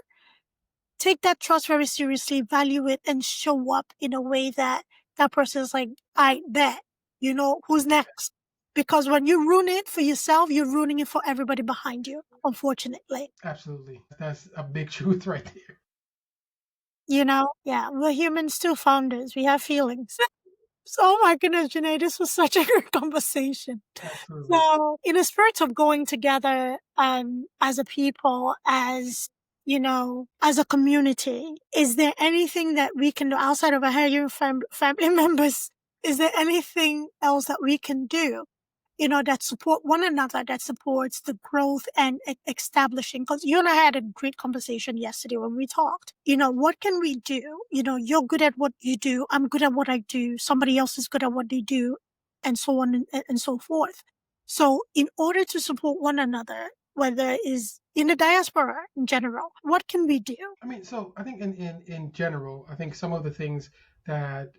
Take that trust very seriously, value it, and show up in a way that that person is like, I bet, who's next? Because when you ruin it for yourself, you're ruining it for everybody behind you, unfortunately. Absolutely. That's a big truth right there. Yeah, we're humans too, founders. We have feelings. So, oh my goodness, Janae, this was such a great conversation. Absolutely. So, in the spirit of going together, as a people, as a community, is there anything that we can do outside of our family members? Is there anything else that we can do that support one another, that supports the growth and establishing. Because you and I had a great conversation yesterday when we talked. What can we do? You're good at what you do. I'm good at what I do. Somebody else is good at what they do, and so on and so forth. So in order to support one another, whether it is in the diaspora in general, what can we do? I mean, so I think in general, I think some of the things that,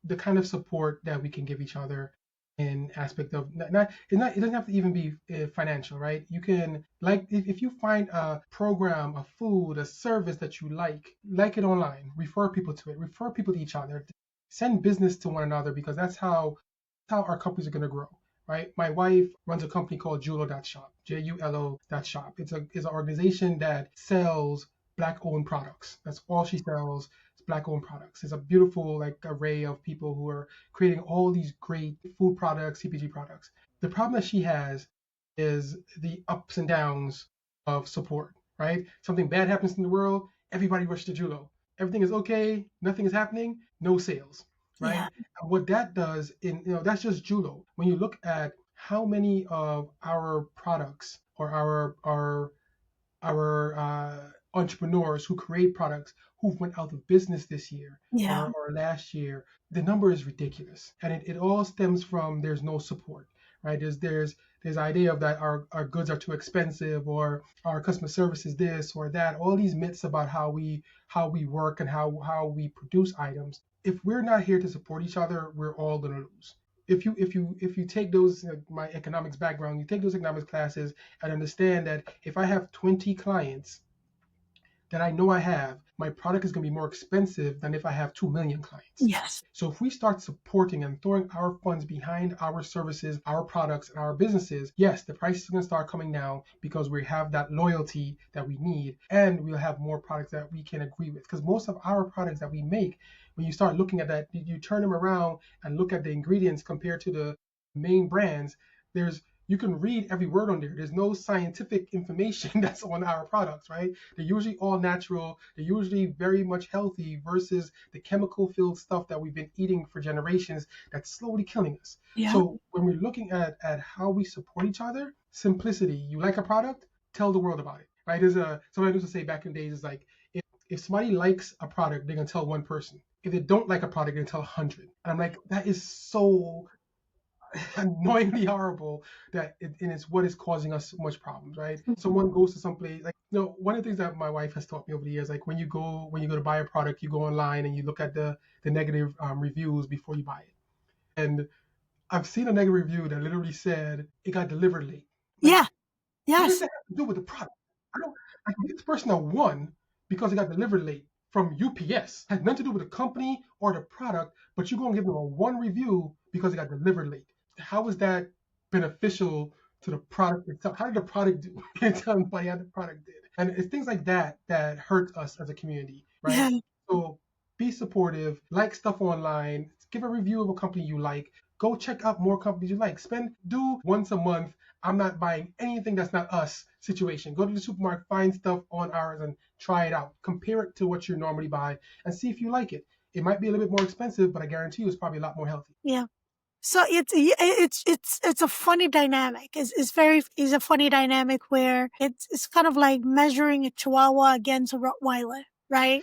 the kind of support that we can give each other in aspect of it doesn't have to even be financial, right? You can, like, if you find a program, a food, a service that you like it online, refer people to it, refer people to each other, send business to one another, because that's how our companies are going to grow, right? My wife runs a company called Julo.shop, JULO.shop. It's an organization that sells Black-owned products. That's all she sells. It's Black-owned products. It's a beautiful array of people who are creating all these great food products, CPG products. The problem that she has is the ups and downs of support, right? Something bad happens in the world, everybody rushes to Julo. Everything is okay, nothing is happening, no sales, right? Yeah. And what that does that's just Julo. When you look at how many of our products or our entrepreneurs who create products who went out of business this year Yeah. or last year, the number is ridiculous, and it all stems from there's no support, right? There's idea of that our goods are too expensive, or our customer service is this or that, all these myths about how we work and how we produce items. If we're not here to support each other, we're all going to lose. If you take those, my economics background, you take those economics classes and understand that if I have 20 clients that I know I have, my product is going to be more expensive than if I have 2 million clients. Yes. So if we start supporting and throwing our funds behind our services, our products, and our businesses, yes, the price is going to start coming down because we have that loyalty that we need, and we'll have more products that we can agree with. Because most of our products that we make, when you start looking at that, you turn them around and look at the ingredients compared to the main brands, you can read every word on there. There's no scientific information that's on our products, right? They're usually all natural. They're usually very much healthy versus the chemical-filled stuff that we've been eating for generations that's slowly killing us. Yeah. So when we're looking at how we support each other, simplicity. You like a product, tell the world about it, right? Somebody used to say back in the days, is like, if somebody likes a product, they're gonna tell one person. If they don't like a product, they're gonna tell 100. And I'm like, that is so annoyingly horrible, and it's what is causing us so much problems, right? Someone goes to some place, one of the things that my wife has taught me over the years, like when you go to buy a product, you go online and you look at the negative reviews before you buy it. And I've seen a negative review that literally said it got delivered late. Yeah. What does Yes. that have to do with the product? I can give this person a 1 because it got delivered late from UPS. It has nothing to do with the company or the product, but you're gonna give them a 1 review because it got delivered late. How is that beneficial to the product itself? How did the product do? Can't tell anybody how the product did. And it's things like that that hurt us as a community, right? Yeah. So be supportive, like stuff online, give a review of a company you like, go check out more companies you like. Do once a month, I'm not buying anything that's not us situation. Go to the supermarket, find stuff on ours and try it out. Compare it to what you normally buy and see if you like it. It might be a little bit more expensive, but I guarantee you it's probably a lot more healthy. Yeah. So it's a funny dynamic. It's a funny dynamic where it's kind of like measuring a Chihuahua against a Rottweiler, right?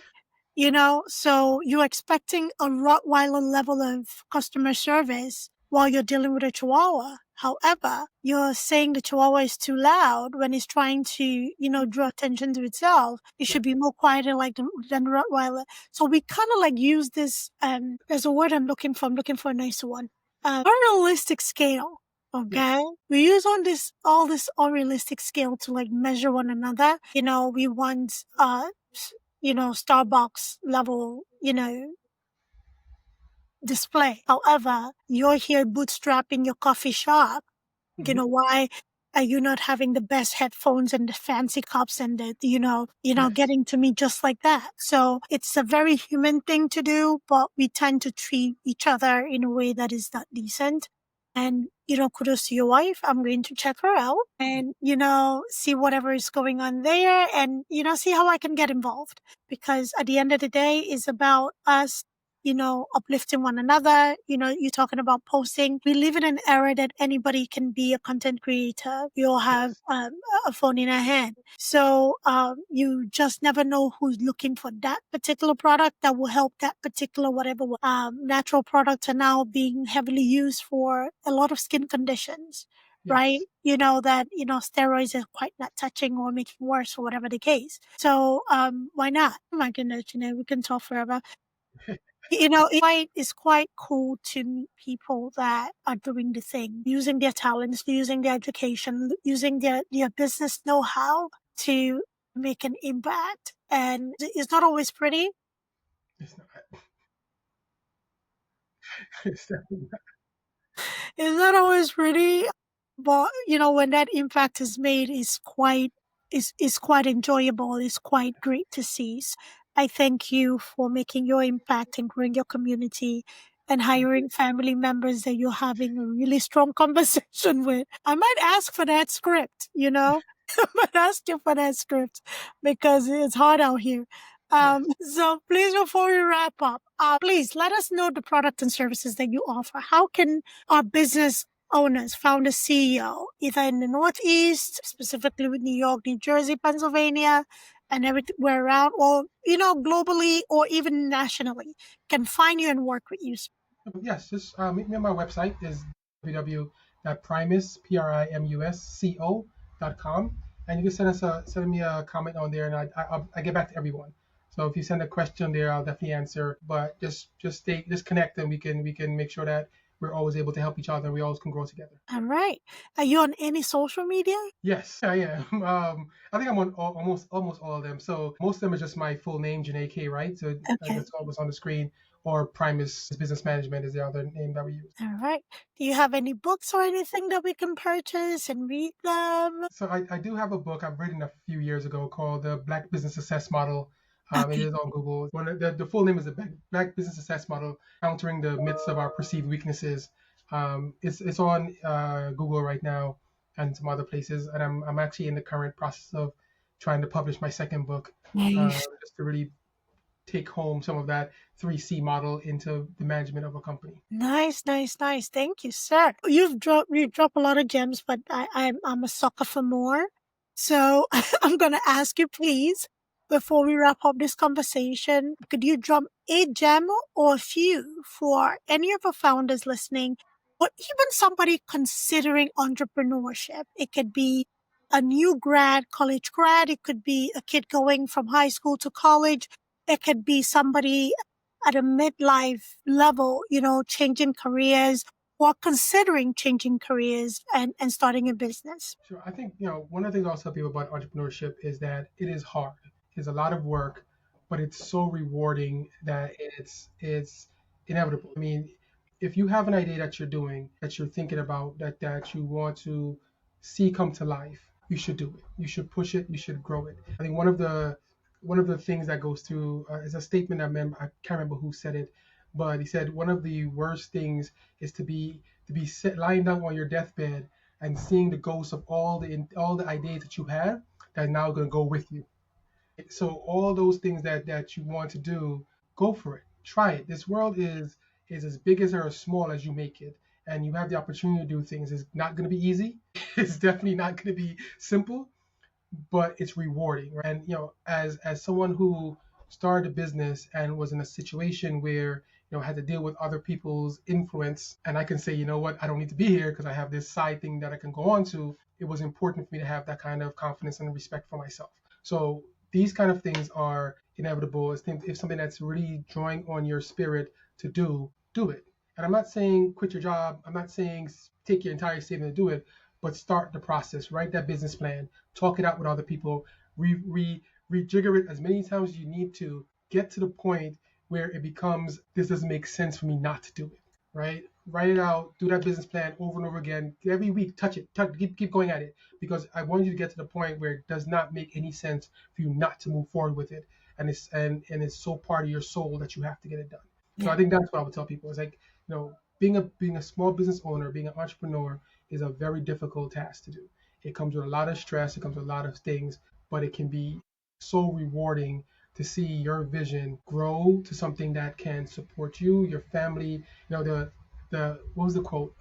So you're expecting a Rottweiler level of customer service while you're dealing with a Chihuahua. However, you're saying the Chihuahua is too loud when it's trying to, draw attention to itself. It should be more quiet than the Rottweiler. So we kind of like use this, there's a word I'm looking for. I'm looking for a nicer one. Unrealistic scale. Okay. Yes. We use all this unrealistic scale to like measure one another. We want, Starbucks level, display. However, you're here bootstrapping your coffee shop. Mm-hmm. Why are you not having the best headphones and the fancy cups and Yes. getting to me just like that? So it's a very human thing to do, but we tend to treat each other in a way that is not decent. And, kudos to your wife. I'm going to check her out and, see whatever is going on there and, see how I can get involved. Because at the end of the day, it's about us uplifting one another. You're talking about posting. We live in an era that anybody can be a content creator. We all have Yes. a phone in our hand. So you just never know who's looking for that particular product that will help that particular whatever. Natural products are now being heavily used for a lot of skin conditions, right? Yes. Steroids are quite not touching or making worse or whatever the case. So why not? Oh my goodness, we can talk forever. It's quite cool to meet people that are doing the thing, using their talents, using their education, using their business know-how to make an impact. And it's not always pretty. It's not. It's definitely not. It's not always pretty, but when that impact is made, it's quite enjoyable. It's quite great to see. So I thank you for making your impact and growing your community and Thank you. hiring family members that you're having a really strong conversation with. I might ask for that script. I might ask you for that script because it's hard out here. Yes. So please, before we wrap up, please let us know the product and services that you offer. How can our business owners, founders, CEO, either in the Northeast, specifically with New York, New Jersey, Pennsylvania, and everywhere around, or globally or even nationally, can find you and work with you? Yes, just meet me on my website is www.primusco.com, and you can send me a comment on there, and I get back to everyone. So if you send a question there, I'll definitely answer. But just connect, and we can make sure that we're always able to help each other, and we always can grow together. All right. Are you on any social media? Yes, I am. I think I'm on almost all of them. So most of them are just my full name, Janneh K Wright. So Okay. that's always on the screen. Or Primus Business Management is the other name that we use. All right. Do you have any books or anything that we can purchase and read them? So I do have a book I've written a few years ago called The Black Business Success Model. It Okay. is on Google. The full name is The Black Business Success Model: Countering the Myths of Our Perceived Weaknesses. It's on Google right now and some other places, and I'm actually in the current process of trying to publish my second book, Nice. just to really take home some of that 3C model into the management of a company. Nice, nice, nice. Thank you, sir. You drop a lot of gems, but I'm a sucker for more. So I'm gonna ask you, please, before we wrap up this conversation, could you drop a gem or a few for any of the founders listening, or even somebody considering entrepreneurship? It could be a new college grad. It could be a kid going from high school to college. It could be somebody at a midlife level, changing careers or considering changing careers and starting a business. Sure. I think, one of the things I'll tell people about entrepreneurship is that it is hard. It's a lot of work, but it's so rewarding that it's inevitable. I mean, if you have an idea that you're doing, that you're thinking about, that you want to see come to life, you should do it. You should push it. You should grow it. I think one of the things that goes through is a statement I can't remember who said it, but he said one of the worst things is to be lying down on your deathbed and seeing the ghosts of all the ideas that you have that are now going to go with you. So all those things that you want to do, go for it. Try it. This world is as big as or as small as you make it, and you have the opportunity to do things. It's not going to be easy. It's definitely not going to be simple, but it's rewarding. Right? And as someone who started a business and was in a situation where had to deal with other people's influence, and I can say, you know what, I don't need to be here because I have this side thing that I can go on to. It was important for me to have that kind of confidence and respect for myself. So these kind of things are inevitable. If something that's really drawing on your spirit to do it. And I'm not saying quit your job. I'm not saying take your entire savings and do it, but start the process. Write that business plan. Talk it out with other people. Rejigger it as many times as you need to get to the point where it becomes, this doesn't make sense for me not to do it. Right? Write it out. Do that business plan over and over again. Every week, touch it. Keep going at it, because I want you to get to the point where it does not make any sense for you not to move forward with it, and it's so part of your soul that you have to get it done. So Yeah. I think that's what I would tell people. It's like, being a small business owner, being an entrepreneur is a very difficult task to do. It comes with a lot of stress. It comes with a lot of things, but it can be so rewarding to to see your vision grow to something that can support you, your family. The what was the quote?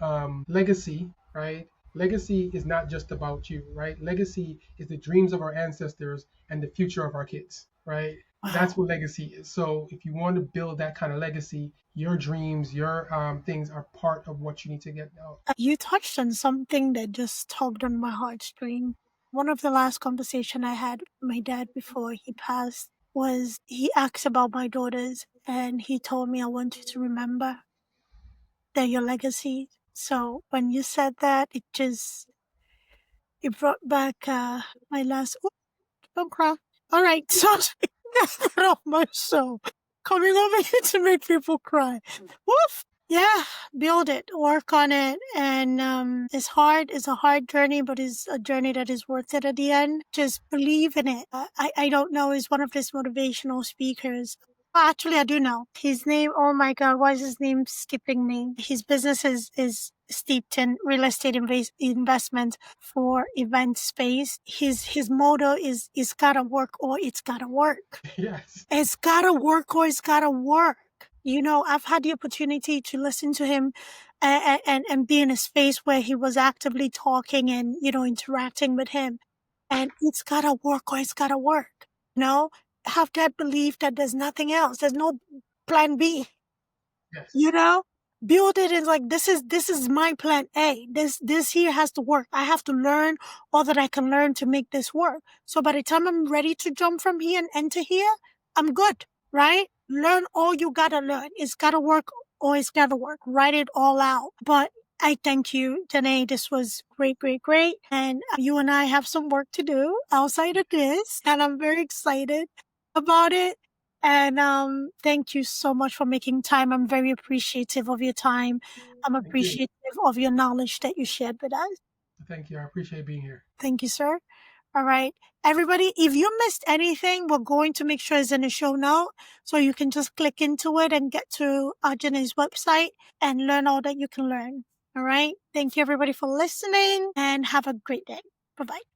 Legacy, right? Legacy is not just about you, right? Legacy is the dreams of our ancestors and the future of our kids, right? That's Wow. what legacy is. So if you want to build that kind of legacy, your dreams, your things are part of what you need to get out. You touched on something that just tugged on my heartstring. One of the last conversation I had with my dad before he passed was he asked about my daughters and he told me I want you to remember they're your legacy. So when you said that, it brought back my last. Ooh, don't cry. All right, so get off my show. Coming over here to make people cry. Woof. Yeah, build it, work on it, and it's hard. It's a hard journey, but it's a journey that is worth it at the end. Just believe in it. I don't know. He's one of these motivational speakers. Actually, I do know his name. Oh my God, why is his name skipping me? His business is steeped in real estate investment for event space. His motto is "It's gotta work or it's gotta work." Yes. It's gotta work or it's gotta work. You know, I've had the opportunity to listen to him and be in a space where he was actively talking and, interacting with him. And it's gotta work or it's gotta work. You know, have that belief that there's nothing else. There's no plan B. Yes. You know, build it as like this is my plan A. This here has to work. I have to learn all that I can learn to make this work. So by the time I'm ready to jump from here and enter here, I'm good, right? Learn all you gotta learn. It's gotta work or it's gotta work. Write it all out. But I thank you, Janneh. This was great, great, great. And you and I have some work to do outside of this, and I'm very excited about it. And thank you so much for making time. I'm very appreciative of your time. I'm Thank you. appreciative of your knowledge that you shared with us. Thank you. I appreciate being here. Thank you, sir. All right. Everybody, if you missed anything, we're going to make sure it's in the show note. So you can just click into it and get to Janneh's website and learn all that you can learn. All right. Thank you, everybody, for listening and have a great day. Bye-bye.